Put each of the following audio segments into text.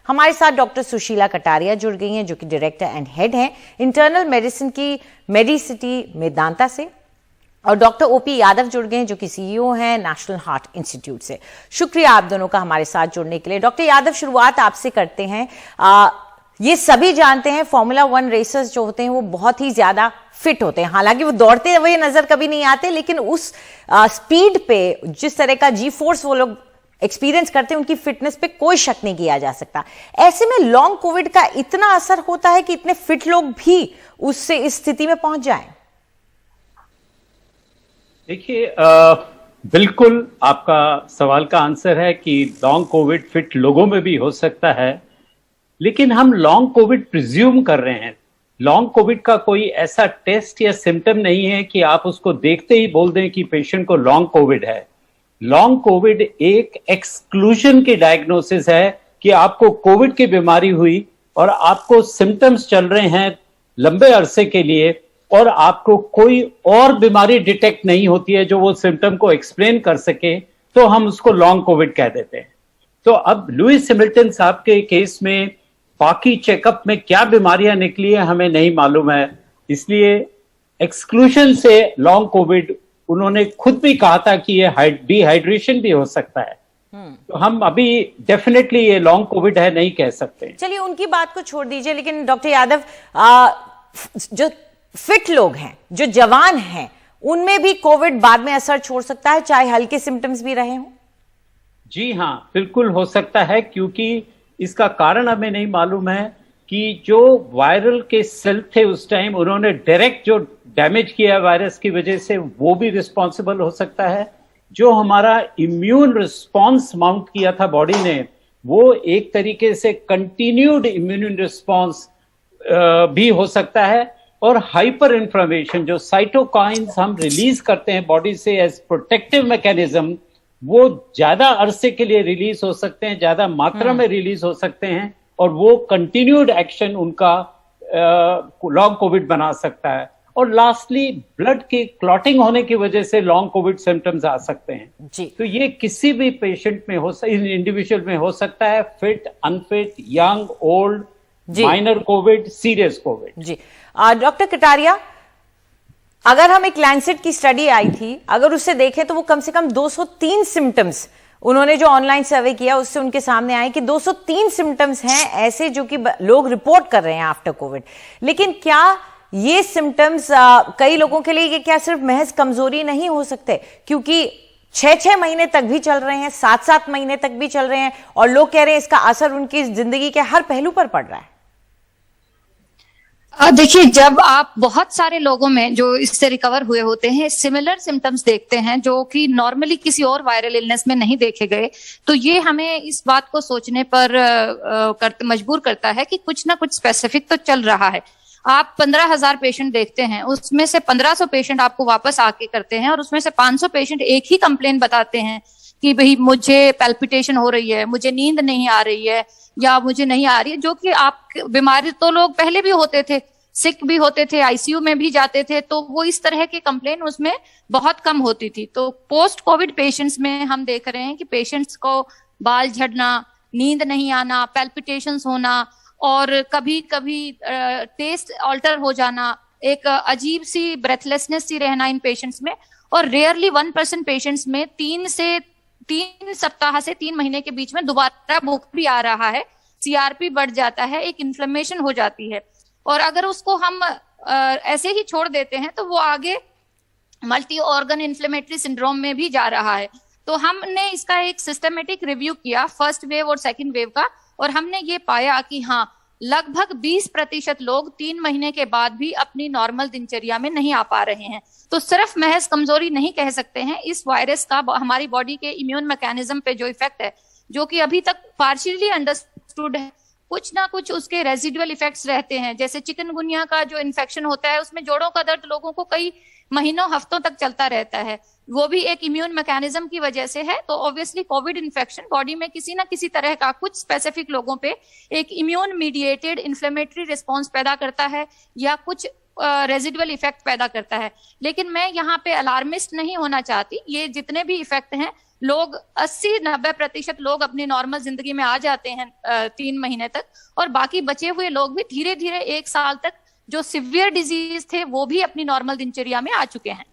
हमारे साथ डॉक्टर सुशीला कटारिया जुड़ गई हैं, जो कि डायरेक्टर एंड हेड हैं इंटरनल मेडिसिन की मेडिसिटी मेदांता से, और डॉक्टर ओपी यादव जुड़ गए हैं, जो कि सीईओ हैं नेशनल हार्ट इंस्टीट्यूट से। शुक्रिया आप दोनों का हमारे साथ जुड़ने के लिए। डॉक्टर यादव, शुरुआत आपसे करते हैं। ये सभी जानते हैं फॉर्मूला 1 रेसर्स जो होते हैं वो बहुत ही ज्यादा फिट होते हैं, हालांकि वो दौड़ते हुए नजर कभी नहीं आते, लेकिन उस स्पीड पे जिस तरह का जी फोर्स वो लोग एक्सपीरियंस करते हैं, उनकी फिटनेस पे कोई शक नहीं किया जा सकता। ऐसे में लॉन्ग कोविड का इतना असर होता है कि इतने फिट लोग भी उससे इस स्थिति में पहुंच जाएं? देखिए, बिल्कुल आपका सवाल का आंसर है कि लॉन्ग कोविड फिट लोगों में भी हो सकता है, लेकिन हम लॉन्ग कोविड प्रिज्यूम कर रहे हैं। लॉन्ग कोविड का कोई ऐसा टेस्ट या सिम्टम नहीं है कि आप उसको देखते ही बोल दें कि पेशेंट को लॉन्ग कोविड है। लॉन्ग कोविड एक एक्सक्लूजन की डायग्नोसिस है कि आपको कोविड की बीमारी हुई और आपको सिम्टम्स चल रहे हैं लंबे अरसे के लिए, और आपको कोई और बीमारी डिटेक्ट नहीं होती है जो वो सिम्टम को एक्सप्लेन कर सके, तो हम उसको लॉन्ग कोविड कह देते हैं। तो अब लुइस हैमिल्टन साहब के केस में बाकी चेकअप में क्या बीमारियां निकली है हमें नहीं मालूम है, इसलिए एक्सक्लूजन से लॉन्ग कोविड उन्होंने खुद भी कहा था कि ये डिहाइड्रेशन भी हो सकता है। तो हम अभी डेफिनेटली ये लॉन्ग कोविड है नहीं कह सकते। चलिए उनकी बात को छोड़ दीजिए, लेकिन डॉक्टर यादव, जो फिट लोग हैं, जो जवान हैं, उनमें भी कोविड बाद में असर छोड़ सकता है, चाहे हल्के सिम्टम्स भी रहे हों? जी हाँ, बिल्कुल हो सकता है, क्योंकि इसका कारण हमें नहीं मालूम है कि जो वायरल के सेल थे उस टाइम, उन्होंने डायरेक्ट जो डैमेज किया वायरस की वजह से, वो भी रिस्पॉन्सिबल हो सकता है। जो हमारा इम्यून रिस्पॉन्स माउंट किया था बॉडी ने, वो एक तरीके से कंटिन्यूड इम्यून रिस्पॉन्स भी हो सकता है। और हाइपर इन्फ्लेमेशन, जो साइटोकाइंस हम रिलीज करते हैं बॉडी से एज प्रोटेक्टिव मैकेनिज्म, वो ज्यादा अरसे के लिए रिलीज हो सकते हैं, ज्यादा मात्रा में रिलीज हो सकते हैं, और वो कंटिन्यूड एक्शन उनका लॉन्ग कोविड बना सकता है। और लास्टली ब्लड की क्लॉटिंग होने की वजह से लॉन्ग कोविड सिम्टम्स आ सकते हैं जी। तो ये किसी भी पेशेंट में हो सकता है, इंडिविजुअल में हो सकता है, fit, unfit, young, old, minor covid, serious covid जी। डॉक्टर कटारिया, अगर हम एक लैंसेट की स्टडी आई थी, अगर उससे देखें तो वो कम से कम 203 सिम्टम्स, उन्होंने जो ऑनलाइन सर्वे किया उससे उनके सामने आए कि 203 सिम्टम्स हैं ऐसे जो कि लोग रिपोर्ट कर रहे हैं आफ्टर कोविड। लेकिन क्या ये सिम्टम्स कई लोगों के लिए ये क्या सिर्फ महज कमजोरी नहीं हो सकते, क्योंकि 6-6 महीने तक भी चल रहे हैं, 7-7 महीने तक भी चल रहे हैं, और लोग कह रहे हैं इसका असर उनकी जिंदगी के हर पहलू पर पड़ रहा है? देखिए, जब आप बहुत सारे लोगों में जो इससे रिकवर हुए होते हैं सिमिलर सिम्टम्स देखते हैं जो कि नॉर्मली किसी और वायरल इलनेस में नहीं देखे गए, तो ये हमें इस बात को सोचने पर मजबूर करता है कि कुछ ना कुछ स्पेसिफिक तो चल रहा है। आप 15,000 पेशेंट देखते हैं, उसमें से 1500 पेशेंट आपको वापस आके करते हैं, और उसमें से 500 पेशेंट एक ही कंप्लेन बताते हैं कि भाई मुझे पैल्पिटेशन हो रही है, मुझे नींद नहीं आ रही है, या मुझे नहीं आ रही है। जो कि आप बीमारी तो लोग पहले भी होते थे, सिक भी होते थे, आईसीयू में भी जाते थे, तो वो इस तरह के कंप्लेन उसमें बहुत कम होती थी। तो पोस्ट कोविड पेशेंट्स में हम देख रहे हैं कि पेशेंट्स को बाल झड़ना, नींद नहीं आना, पैल्पिटेशंस होना, और कभी कभी टेस्ट ऑल्टर हो जाना, एक अजीब सी ब्रेथलेसनेस सी रहना इन पेशेंट्स में। और रेयरली 1% पेशेंट्स में 3 सप्ताह से 3 महीने के बीच में दोबारा बुखार भी आ रहा है, सीआरपी बढ़ जाता है, एक इन्फ्लेमेशन हो जाती है। और अगर उसको हम ऐसे ही छोड़ देते हैं तो वो आगे मल्टी ऑर्गन इन्फ्लेमेटरी सिंड्रोम में भी जा रहा है। तो हमने इसका एक सिस्टमेटिक रिव्यू किया फर्स्ट वेव और सेकंड वेव का, और हमने ये पाया कि हाँ, लगभग 20% लोग 3 महीने के बाद भी अपनी नॉर्मल दिनचर्या में नहीं आ पा रहे हैं। तो सिर्फ महज कमजोरी नहीं कह सकते हैं, इस वायरस का हमारी बॉडी के इम्यून मैकेनिज्म पे जो इफेक्ट है, जो कि अभी तक पार्शियली अंडरस्टूड है, कुछ ना कुछ उसके रेजिडुअल इफेक्ट्स रहते हैं। जैसे चिकनगुनिया का जो इन्फेक्शन होता है, उसमें जोड़ों का दर्द लोगों को कई महीनों हफ्तों तक चलता रहता है, वो भी एक इम्यून मैकेनिज्म की वजह से है। तो ऑब्वियसली कोविड इन्फेक्शन बॉडी में किसी ना किसी तरह का कुछ स्पेसिफिक लोगों पे एक इम्यून मीडिएटेड इन्फ्लेमेटरी रिस्पॉन्स पैदा करता है, या कुछ रेजिडुअल इफेक्ट पैदा करता है। लेकिन मैं यहाँ पे अलार्मिस्ट नहीं होना चाहती, ये जितने भी इफेक्ट हैं लोग 80-90% लोग अपनी नॉर्मल जिंदगी में आ जाते हैं 3 महीने तक, और बाकी बचे हुए लोग भी धीरे धीरे 1 साल तक जो सिवियर डिजीज थे वो भी अपनी नॉर्मल दिनचर्या में आ चुके हैं।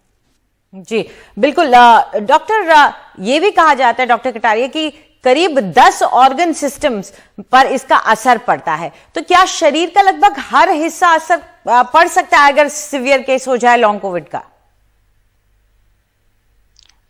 जी बिल्कुल। डॉक्टर, ये भी कहा जाता है डॉक्टर कटारिया कि करीब 10 ऑर्गन सिस्टम्स पर इसका असर पड़ता है, तो क्या शरीर का लगभग हर हिस्सा असर पड़ सकता है अगर सीवियर केस हो जाए लॉन्ग कोविड का?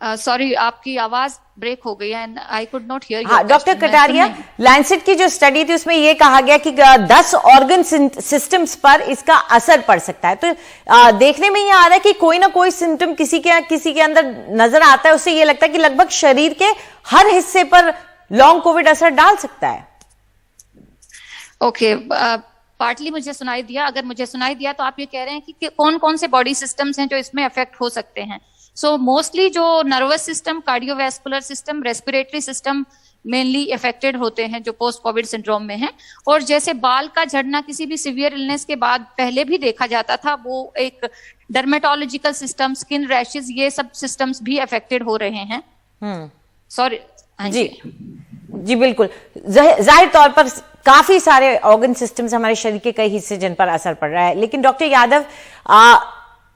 सॉरी, आपकी आवाज ब्रेक हो गई and I could not here. हाँ डॉक्टर कटारिया, लैंसेट की जो स्टडी थी उसमें यह कहा गया कि 10 ऑर्गन सिस्टम्स पर इसका असर पड़ सकता है। तो देखने में ये आ रहा है कि कोई ना कोई सिम्टम किसी के अंदर नजर आता है, उससे ये लगता है कि लगभग शरीर के हर हिस्से पर लॉन्ग कोविड असर डाल सकता है। ओके, पार्टली मुझे सुनाई दिया। अगर मुझे सुनाई दिया तो आप ये कह रहे हैं कि कौन कौन से बॉडी सिस्टम्स हैं जो इसमें अफेक्ट हो सकते हैं। सो मोस्टली जो nervous system, cardiovascular system, respiratory system mainly affected होते हैं जो पोस्ट कोविड सिंड्रोम में हैं। और जैसे बाल का झड़ना किसी भी सीवियर इलनेस के बाद पहले भी देखा जाता था, वो एक डर्मेटोलॉजिकल सिस्टम, स्किन रैशेस, ये सब सिस्टम्स भी अफेक्टेड हो रहे हैं। सॉरी। जी बिल्कुल, जाहिर तौर पर काफी सारे ऑर्गन सिस्टम्स हमारे शरीर के कई हिस्से जिन पर असर पड़ रहा है। लेकिन डॉक्टर यादव,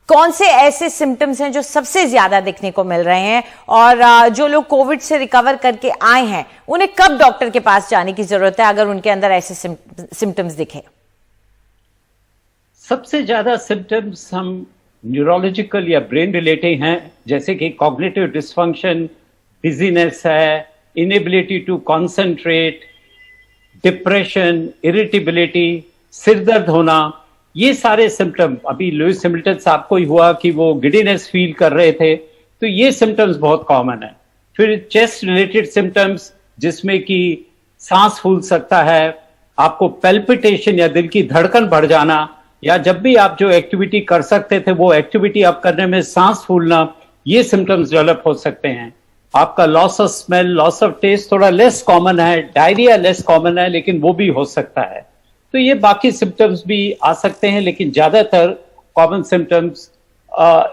कौन से ऐसे सिम्टम्स हैं जो सबसे ज्यादा देखने को मिल रहे हैं, और जो लोग कोविड से रिकवर करके आए हैं उन्हें कब डॉक्टर के पास जाने की जरूरत है अगर उनके अंदर ऐसे सिम्टम्स दिखे? सबसे ज्यादा सिम्टम्स हम न्यूरोलॉजिकल या ब्रेन रिलेटेड हैं, जैसे कि कॉग्निटिव डिसफंक्शन, डिजीनेस है, inability to concentrate, depression, irritability, सिर दर्द होना, ये सारे सिम्टम। अभी लुइस हैमिल्टन साहब को ही हुआ कि वो गिडीनेस फील कर रहे थे, तो ये सिम्टम्स बहुत कॉमन है। फिर चेस्ट रिलेटेड सिम्टम्स जिसमें कि सांस फूल सकता है, आपको पैल्पिटेशन या दिल की धड़कन बढ़ जाना, या जब भी आप जो एक्टिविटी कर सकते थे वो एक्टिविटी आप करने में सांस फूलना, ये सिम्टम्स डेवलप हो सकते हैं। आपका loss of smell, loss of taste थोड़ा लेस कॉमन है, डायरिया लेस कॉमन है, लेकिन वो भी हो सकता है। तो ये बाकी सिम्टम्स भी आ सकते हैं, लेकिन ज्यादातर कॉमन सिम्टम्स,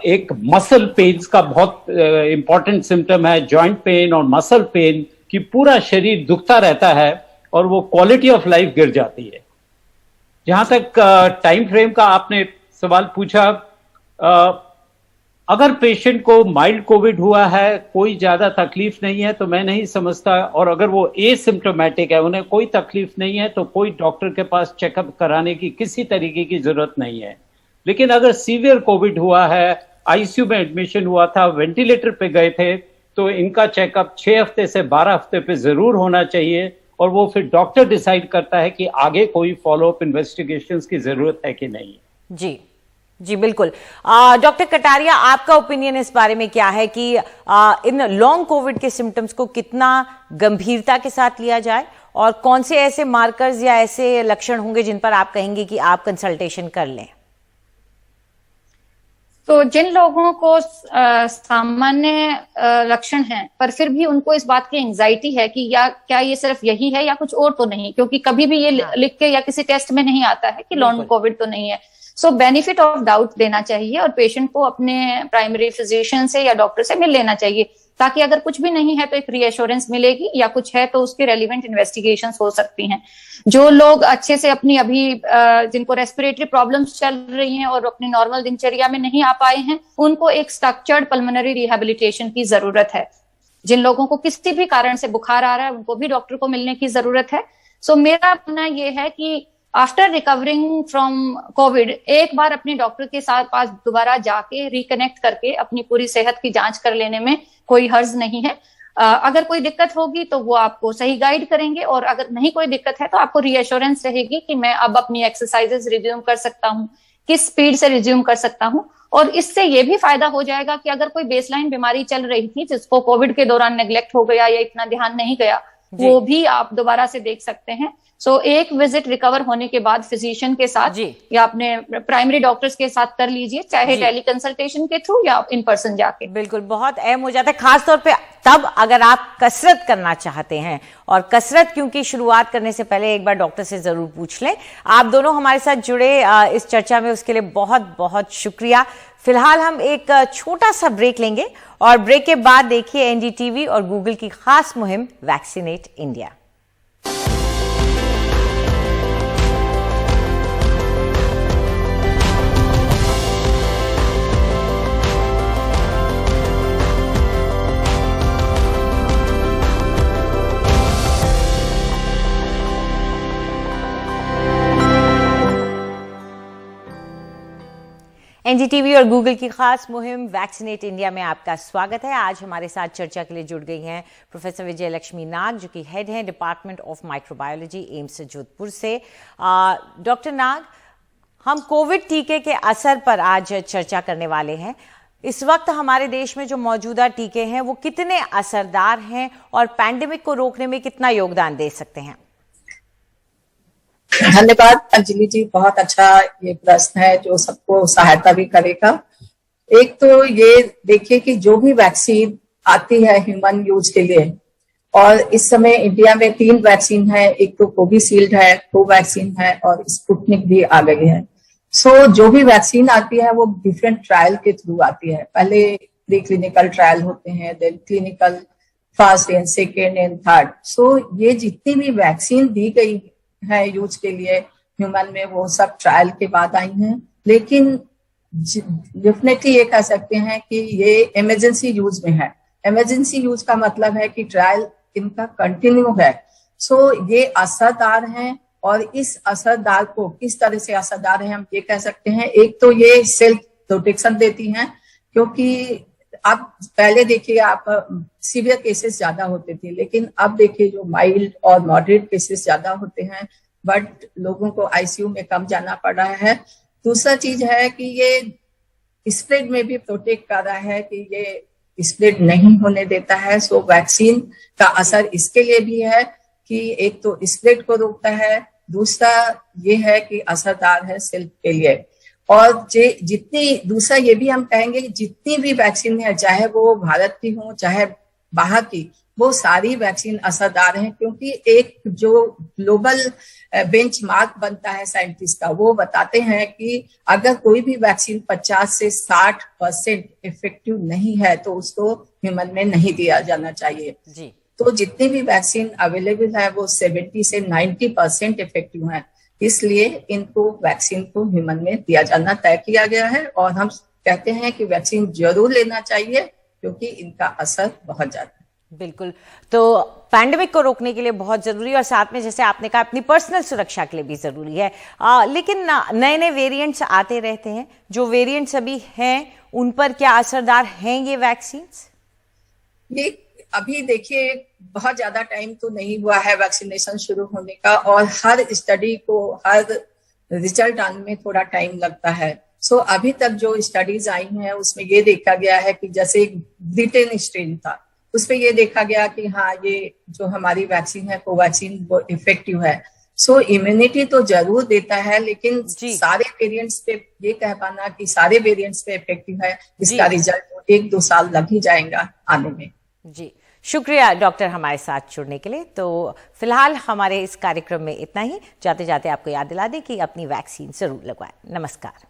एक मसल पेन्स का बहुत इंपॉर्टेंट सिम्टम है, जॉइंट पेन और मसल पेन, कि पूरा शरीर दुखता रहता है और वो क्वालिटी ऑफ लाइफ गिर जाती है। जहां तक टाइम फ्रेम का आपने सवाल पूछा, अगर पेशेंट को माइल्ड कोविड हुआ है, कोई ज्यादा तकलीफ नहीं है, तो मैं नहीं समझता, और अगर वो एसिम्प्टोमेटिक है, उन्हें कोई तकलीफ नहीं है, तो कोई डॉक्टर के पास चेकअप कराने की किसी तरीके की जरूरत नहीं है। लेकिन अगर सीवियर कोविड हुआ है, आईसीयू में एडमिशन हुआ था, वेंटिलेटर पे गए थे, तो इनका चेकअप 6 हफ्ते से 12 हफ्ते पे जरूर होना चाहिए, और वो फिर डॉक्टर डिसाइड करता है कि आगे कोई फॉलोअप इन्वेस्टिगेशंस की जरूरत है कि नहीं। जी बिल्कुल। डॉक्टर कटारिया, आपका ओपिनियन इस बारे में क्या है कि इन लॉन्ग कोविड के सिम्टम्स को कितना गंभीरता के साथ लिया जाए, और कौन से ऐसे मार्कर्स या ऐसे लक्षण होंगे जिन पर आप कहेंगे कि आप कंसल्टेशन कर लें? तो जिन लोगों को सामान्य लक्षण हैं पर फिर भी उनको इस बात की एंजाइटी है कि या क्या ये सिर्फ यही है या कुछ और तो नहीं, क्योंकि कभी भी ये लिख के या किसी टेस्ट में नहीं आता है कि लॉन्ग कोविड तो नहीं है। सो बेनिफिट ऑफ डाउट देना चाहिए और पेशेंट को अपने प्राइमरी फिजिशियन से या डॉक्टर से मिल लेना चाहिए, ताकि अगर कुछ भी नहीं है तो एक रीएश्योरेंस मिलेगी, या कुछ है तो उसके रेलिवेंट इन्वेस्टिगेशंस हो सकती हैं। जो लोग अच्छे से अपनी अभी जिनको रेस्पिरेटरी प्रॉब्लम्स चल रही हैं और अपनी नॉर्मल दिनचर्या में नहीं आ पाए हैं, उनको एक स्ट्रक्चर्ड पल्मोनरी रिहेबिलिटेशन की जरूरत है। जिन लोगों को किसी भी कारण से बुखार आ रहा है उनको भी डॉक्टर को मिलने की जरूरत है। सो मेरा मानना यह है कि आफ्टर रिकवरिंग फ्रॉम कोविड एक बार अपने डॉक्टर के साथ पास दोबारा जाके रिकनेक्ट करके अपनी पूरी सेहत की जांच कर लेने में कोई हर्ज नहीं है। अगर कोई दिक्कत होगी तो वो आपको सही गाइड करेंगे, और अगर नहीं कोई दिक्कत है तो आपको रीएश्योरेंस रहेगी कि मैं अब अपनी एक्सरसाइजेस रिज्यूम कर सकता हूँ, किस स्पीड से रिज्यूम कर सकता हूँ। और इससे ये भी फायदा हो जाएगा कि अगर कोई बेसलाइन बीमारी चल रही थी जिसको कोविड के दौरान नेग्लेक्ट हो गया या इतना ध्यान नहीं गया, वो भी आप दोबारा से देख सकते हैं। सो एक विजिट रिकवर होने के बाद फिजिशियन के साथ या अपने प्राइमरी डॉक्टर्स के साथ कर लीजिए, चाहे टेली कंसल्टेशन के थ्रू या इन पर्सन जाके। बिल्कुल, बहुत अहम हो जाता है, खासतौर पे तब अगर आप कसरत करना चाहते हैं, और कसरत क्योंकि शुरुआत करने से पहले एक बार डॉक्टर से जरूर पूछ लें। आप दोनों हमारे साथ जुड़े इस चर्चा में, उसके लिए बहुत बहुत शुक्रिया। फिलहाल हम एक छोटा सा ब्रेक लेंगे और ब्रेक के बाद देखिए एनडीटीवी और गूगल की खास मुहिम वैक्सीनेट इंडिया। एनडीटीवी और गूगल की खास मुहिम वैक्सीनेट इंडिया में आपका स्वागत है। आज हमारे साथ चर्चा के लिए जुड़ गई हैं प्रोफेसर विजय लक्ष्मी नाग, जो कि हेड हैं department of microbiology, AIIMS Jodhpur से। डॉक्टर नाग, हम कोविड टीके के असर पर आज चर्चा करने वाले हैं। इस वक्त हमारे देश में जो मौजूदा टीके हैं वो कितने असरदार हैं और पैंडेमिक को रोकने में कितना योगदान दे सकते हैं? धन्यवाद अंजलि जी, बहुत अच्छा ये प्रश्न है जो सबको सहायता भी करेगा। एक तो ये देखिए कि जो भी वैक्सीन आती है ह्यूमन यूज के लिए, और इस समय इंडिया में 3 वैक्सीन है, एक तो कोविशील्ड है, कोवैक्सीन है और स्पुतनिक भी आ गई है। सो जो भी वैक्सीन आती है वो डिफरेंट ट्रायल के थ्रू आती है। पहले प्री क्लिनिकल ट्रायल होते हैं, then clinical, first and second and third. So ये जितनी भी वैक्सीन दी गई है यूज के लिए ह्यूमन में, वो सब ट्रायल के बाद आई हैं। लेकिन डेफिनेटली ये कह सकते हैं कि ये इमरजेंसी यूज में है। इमरजेंसी यूज का मतलब है कि ट्रायल इनका कंटिन्यू है। सो ये असरदार हैं, और इस असरदार को किस तरह से असरदार है हम ये कह सकते हैं। एक तो ये सेल्फ प्रोटेक्शन देती हैं, क्योंकि अब पहले देखिए आप सीवियर केसेस ज्यादा होते थे, लेकिन अब देखिए जो माइल्ड और मॉडरेट केसेस ज्यादा होते हैं, बट लोगों को आईसीयू में कम जाना पड़ रहा है। दूसरा चीज है कि ये स्प्रेड में भी प्रोटेक्ट कर रहा है, कि ये स्प्रेड नहीं होने देता है। सो वैक्सीन का असर इसके लिए भी है कि एक तो स्प्रेड को रोकता है, दूसरा ये है कि असरदार है सेल्फ के लिए। और जितनी, दूसरा ये भी हम कहेंगे कि जितनी भी वैक्सीन है, चाहे वो भारत की हो चाहे बाहर की, वो सारी वैक्सीन असरदार हैं, क्योंकि एक जो ग्लोबल बेंचमार्क बनता है साइंटिस्ट का, वो बताते हैं कि अगर कोई भी वैक्सीन 50 से 60% इफेक्टिव नहीं है तो उसको ह्यूमन में नहीं दिया जाना चाहिए जी। तो जितनी भी वैक्सीन अवेलेबल है वो 70 से 90% इफेक्टिव है, इसलिए इनको वैक्सीन को ह्यूमन में दिया जाना तय किया गया है। और हम कहते हैं कि वैक्सीन जरूर लेना चाहिए, क्योंकि इनका असर बहुत ज्यादा है। बिल्कुल, तो पैंडेमिक को रोकने के लिए बहुत जरूरी है, और साथ में जैसे आपने कहा अपनी पर्सनल सुरक्षा के लिए भी जरूरी है। लेकिन नए नए वेरिएंट्स आते रहते हैं, जो वेरिएंट्स अभी हैं उन पर क्या असरदार हैं ये वैक्सीन? ये अभी देखिए बहुत ज्यादा टाइम तो नहीं हुआ है वैक्सीनेशन शुरू होने का, और हर स्टडी को, हर रिजल्ट आने में थोड़ा टाइम लगता है। सो अभी तक जो स्टडीज आई हैं उसमें ये देखा गया है कि जैसे ब्रिटेन स्ट्रेन था, उसमें ये देखा गया कि हाँ, ये जो हमारी वैक्सीन है कोवैक्सीन वो इफेक्टिव है। सो इम्यूनिटी तो जरूर देता है, लेकिन सारे वेरिएंट्स पे ये कह पाना कि सारे वेरिएंट्स पे इफेक्टिव है, इसका रिजल्ट 1-2 साल लग ही जाएगा आने में। जी, शुक्रिया डॉक्टर हमारे साथ जुड़ने के लिए। तो फिलहाल हमारे इस कार्यक्रम में इतना ही। जाते जाते आपको याद दिला दें कि अपनी वैक्सीन जरूर लगवाएं। नमस्कार।